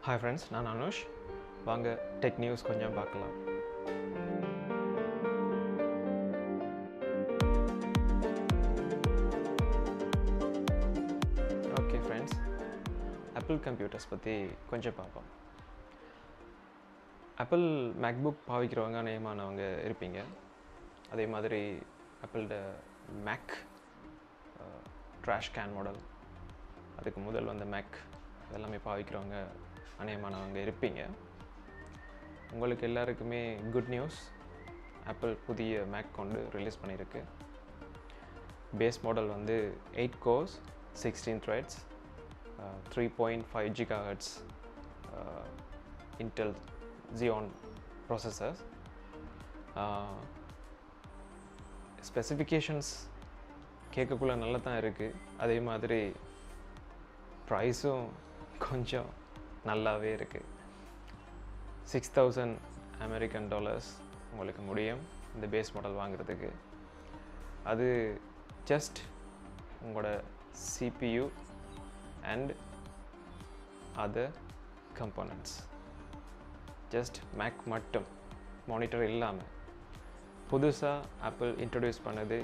Hi friends, நான் அனுஷ். வாங்க tech news கொஞ்சம் பார்க்கலாம். ஓகே ஃப்ரெண்ட்ஸ், ஆப்பிள் கம்ப்யூட்டர்ஸ் பற்றி கொஞ்சம் பார்ப்போம். ஆப்பிள் மேக்புக் பாவிக்கிறவங்க அநேகமானவங்க இருப்பீங்க. அதே மாதிரி ஆப்பிளோட மேக் ட்ராஷ் கேன் மாடல், அதுக்கு முதல் வந்த மேக் எல்லாமே பாவிக்கிறவங்க அநேகமானவங்க இருப்பீங்க. உங்களுக்கு எல்லாருக்குமே குட் நியூஸ், ஆப்பிள் புதிய மேக் கொண்டு ரிலீஸ் பண்ணியிருக்கு. பேஸ் மாடல் வந்து 8 cores 16 threads 3.5 GHz Intel Xeon processors. Specifications கேட்கக்குள்ள நல்லா தான் இருக்குது. அதே மாதிரி ப்ரைஸும் கொஞ்சம் நல்லாவே இருக்குது. $6,000 உங்களுக்கு முடியும் இந்த பேஸ் மாடல் வாங்குறதுக்கு. அது ஜஸ்ட் உங்களோட CPU and other components, just Mac மட்டும், மானிட்டர் இல்லாமல். புதுசாக ஆப்பிள் இன்ட்ரடியூஸ் பண்ணது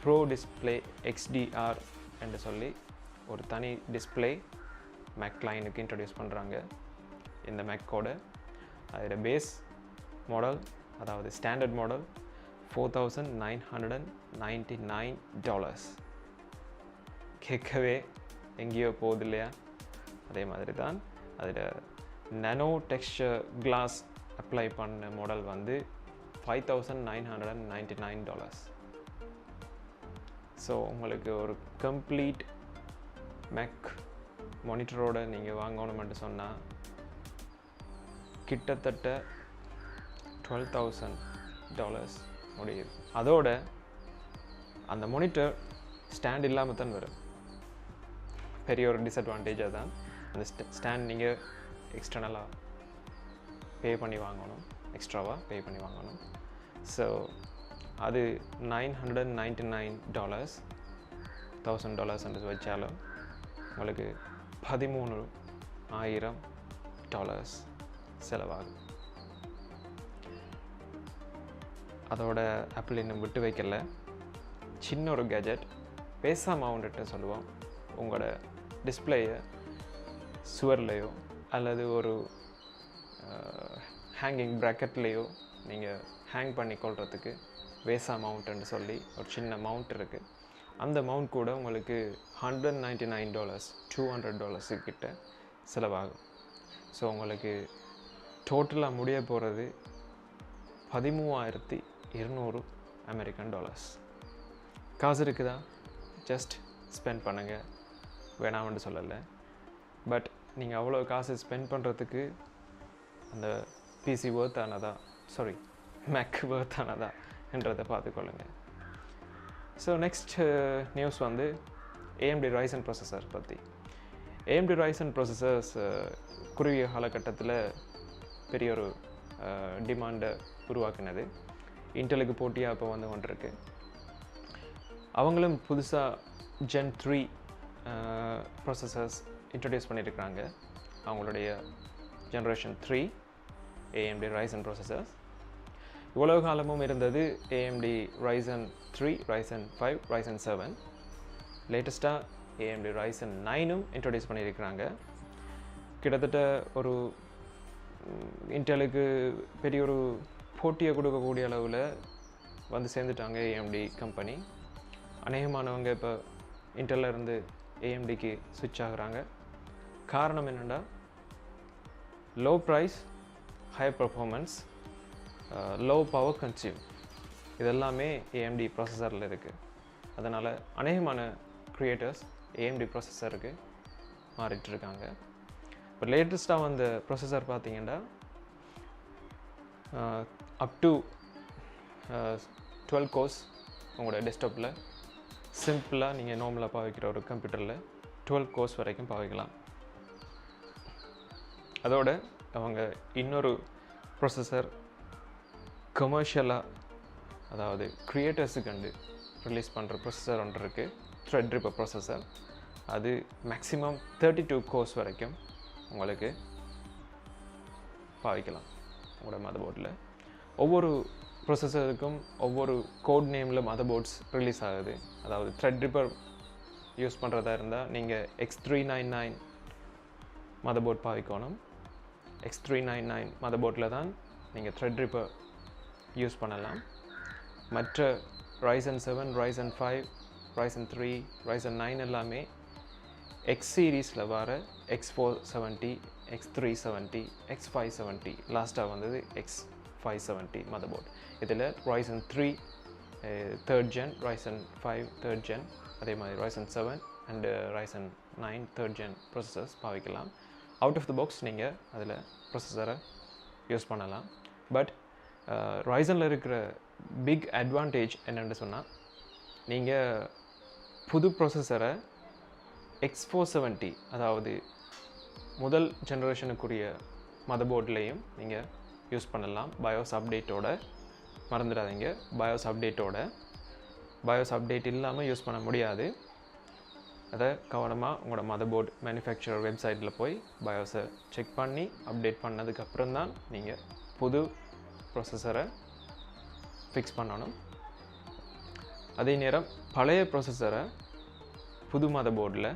ப்ரோ டிஸ்பிளே XDR என்று சொல்லி ஒரு தனி டிஸ்பிளே மேக் லைனுக்கு இன்ட்ரடியூஸ் பண்ணுறாங்க இந்த மேக்கோட. அதோட பேஸ் மாடல், அதாவது ஸ்டாண்டர்ட் மாடல், $4,999. கேட்கவே எங்கேயோ போகுது இல்லையா? அதே மாதிரி தான் அதில் நானோ டெக்ஸ்சர் கிளாஸ் அப்ளை பண்ண மாடல் வந்து $5,999. ஸோ உங்களுக்கு ஒரு கம்ப்ளீட் மேக் மானிட்டரோட நீங்கள் வாங்கணுமென்று சொன்னால் கிட்டத்தட்ட $12,000 முடியுது. அதோட அந்த மானிட்டர் ஸ்டாண்ட் இல்லாமல் தான் வரும். பெரிய ஒரு டிஸ்அட்வான்டேஜாக தான். அந்த ஸ்டாண்ட் நீங்கள் எக்ஸ்டர்னலாக பே பண்ணி வாங்கணும், எக்ஸ்ட்ராவாக பே பண்ணி வாங்கணும். ஸோ அது $999, $1,000 என்று வச்சாலும் உங்களுக்கு $13,000 செலவாகும். அதோட ஆப்பிள் இன்னும் விட்டு வைக்கல. சின்ன ஒரு கேஜெட், பேசா மவுண்ட்டு சொல்லுவோம். உங்களோட டிஸ்பிளேயை சுவர்லேயோ அல்லது ஒரு ஹேங்கிங் ப்ராக்கெட்லேயோ நீங்கள் ஹேங் பண்ணி கொள்றதுக்கு வேசா மவுண்ட்டுன்னு சொல்லி ஒரு சின்ன மவுண்ட் இருக்குது. அந்த மவுண்ட் கூட உங்களுக்கு $199, $200 கிட்ட செலவாகும். ஸோ உங்களுக்கு டோட்டலாக முடிய போகிறது $13,200. காசு இருக்குதா? ஜஸ்ட் ஸ்பெண்ட் பண்ணுங்கள், வேணாம்னு சொல்லலை. பட் நீங்கள் அவ்வளோ காசு ஸ்பெண்ட் பண்ணுறதுக்கு அந்த பிசி வேர்த்தானதா, சாரி மேக் வேர்த்தானதா என்றதை பார்த்துக்கொள்ளுங்கள். ஸோ நெக்ஸ்ட் நியூஸ் வந்து AMD RYZEN ப்ராசஸர் பற்றி. AMD RYZEN ப்ராசஸர்ஸ் குறுகிய காலகட்டத்தில் பெரிய ஒரு டிமாண்டை உருவாக்குனது. இன்டெலுக்கு போட்டியாக இப்போ வந்து கொண்டிருக்கு. அவங்களும் புதுசாக Gen 3 ப்ராசஸர்ஸ் இன்ட்ரடியூஸ் பண்ணியிருக்கிறாங்க. அவங்களுடைய ஜென்ரேஷன் 3 AMD RYZEN ப்ராசஸர்ஸ். இவ்வளவு காலமும் இருந்தது AMD RYZEN 3, RYZEN 5, RYZEN 7. லேட்டஸ்ட்டாக AMD RYZEN 9ம் இன்ட்ரடியூஸ் பண்ணியிருக்கிறாங்க. கிட்டத்தட்ட ஒரு இன்டெலுக்கு பெரிய ஒரு போட்டியை கொடுக்கக்கூடிய அளவில் வந்து சேர்ந்துட்டாங்க AMD கம்பெனி. அநேகமானவங்க இப்போ இன்டெல்ல இருந்து AMDக்கு ஸ்விட்ச் ஆகுறாங்க. காரணம் என்னென்னா, low price, high performance, low power consume, இதெல்லாமே AMD ப்ராசஸரில் இருக்குது. அதனால் அநேகமான க்ரியேட்டர்ஸ் AMD ப்ராசஸருக்கு மாறிட்டுருக்காங்க. இப்போ லேட்டஸ்ட்டாக வந்த ப்ராசஸர் பார்த்தீங்கன்னா அப் டு 12 cores உங்களோட டெஸ்க்டாப்பில் சிம்பிளாக நீங்கள் நார்மலாக பாவிக்கிற ஒரு கம்ப்யூட்டரில் 12 cores வரைக்கும் பாவிக்கலாம். அதோட அவங்க இன்னொரு ப்ராசஸர் கமர்ஷியலாக, அதாவது க்ரியேட்டர்ஸுக்கு ரிலீஸ் பண்ணுற ப்ராசஸர் ஒன்று இருக்குது, த்ரெட்ரிப்பர் ப்ராசஸர். அது மேக்ஸிமம் 32 cores வரைக்கும் உங்களுக்கு பாவிக்கலாம் உங்களோட மதர்போர்டில். ஒவ்வொரு ப்ரொசஸருக்கும் ஒவ்வொரு கோட் நேமில் மதர்போர்ட்ஸ் ரிலீஸ் ஆகுது. அதாவது த்ரெட்ரிப்பர் யூஸ் பண்ணுறதா இருந்தால் நீங்கள் X399 மதர்போர்ட் பாவிக்கணும். X399 மதர்போர்டில் தான் நீங்கள் த்ரெட்ரிப்பர் யூஸ் பண்ணலாம். மற்ற RYZEN 7, RYZEN 5, RYZEN 3, RYZEN 9 எல்லாமே X சீரீஸில் வர X470, X370, X570, லாஸ்ட்டாக வந்தது X570 மதர்போர்ட். இதில் RYZEN 3 3rd gen, RYZEN 5 3rd gen, அதே மாதிரி RYZEN 7 and RYZEN 9 3rd gen processors பாவிக்கலாம். அவுட் ஆஃப் த பாக்ஸ் நீங்கள் அதில் ப்ரொசஸரை யூஸ் பண்ணலாம். பட் RYZENல இருக்கிற பிக் அட்வான்டேஜ் என்னென்னு சொன்னால், நீங்கள் புது ப்ரொசஸரை X470 அதாவது முதல் ஜெனரேஷனுக்குரிய மதர்போர்ட்லேயும் நீங்கள் யூஸ் பண்ணலாம். பயோஸ் அப்டேட்டோட மறந்துடாதீங்க. பயோஸ் அப்டேட் இல்லாமல் யூஸ் பண்ண முடியாது. அதை கவனமாக உங்களோட மதர்போர்ட் மேனுஃபேக்சரர் வெப்சைட்டில் போய் பயோஸை செக் பண்ணி அப்டேட் பண்ணதுக்கப்புறம் தான் நீங்கள் புது ப்ரொசஸரை ஃபிக்ஸ் பண்ணணும். அதே நேரம் பழைய ப்ரொசஸரை புது மதர்போர்டில்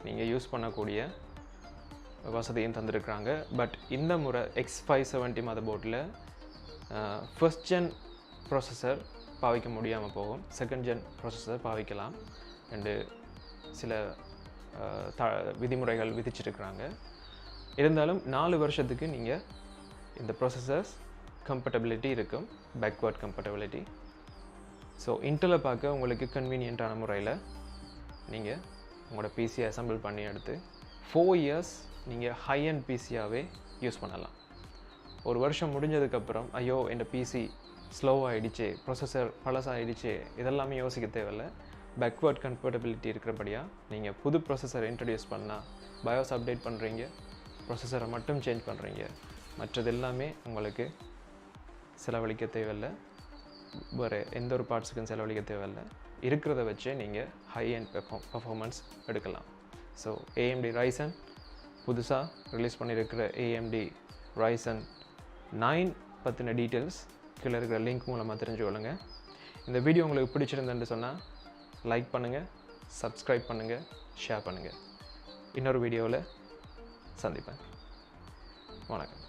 நீங்கள் யூஸ் பண்ணக்கூடிய வசதியும் தந்திருக்கிறாங்க. பட் இந்த முறை X570 மதர்போர்டில் ஃபர்ஸ்ட் ஜென் ப்ராசஸர் பாவிக்க முடியாமல் போகும். செகண்ட் ஜென் ப்ராசஸர் பாவிக்கலாம் என்று சில விதிமுறைகள் விதிச்சிருக்கிறாங்க. இருந்தாலும் 4 வருஷத்துக்கு நீங்கள் இந்த ப்ராசஸர்ஸ் கம்பேட்டபிலிட்டி இருக்கும், பேக்வர்ட் கம்பேட்டபிலிட்டி. ஸோ இன்டெலை பார்க்க உங்களுக்கு கன்வீனியண்ட்டான முறையில் நீங்கள் உங்களோட பிசியை அசம்பிள் பண்ணி எடுத்து 4 இயர்ஸ் நீங்கள் ஹை அண்ட் பிசியாகவே யூஸ் பண்ணலாம். ஒரு வருஷம் முடிஞ்சதுக்கப்புறம் ஐயோ இந்த பிசி ஸ்லோவாகிடுச்சு, ப்ரொசஸர் பழசாகிடுச்சு, இதெல்லாமே யோசிக்க தேவையில்லை. பேக்வர்ட் கம்பேட்டபிலிட்டி இருக்கிறபடியாக நீங்கள் புது ப்ரொசஸரை இன்ட்ரடியூஸ் பண்ணால் பயோஸ் அப்டேட் பண்ணுறீங்க, ப்ரொசஸரை மட்டும் சேஞ்ச் பண்ணுறீங்க, மற்றது எல்லாமே உங்களுக்கு செலவழிக்க தேவையில்லை, வேறு எந்த ஒரு பார்ட்ஸுக்கும் செலவழிக்க தேவையில்லை. இருக்கிறத வச்சே நீங்கள் ஹை அண்ட் பர்ஃபார்மன்ஸ் எடுக்கலாம். ஸோ AMD RYZEN புதுசாக ரிலீஸ் பண்ணியிருக்கிற AMD RYZEN 9 பற்றின டீட்டெயில்ஸ் கீழே இருக்கிற லிங்க் மூலமாக தெரிஞ்சுக்கொள்ளுங்க. இந்த வீடியோ உங்களுக்கு பிடிச்சிருந்தேன்னு சொன்னால் லைக் பண்ணுங்கள், சப்ஸ்கிரைப் பண்ணுங்கள், ஷேர் பண்ணுங்கள். இன்னொரு வீடியோவில் சந்திப்பேன். வணக்கம்.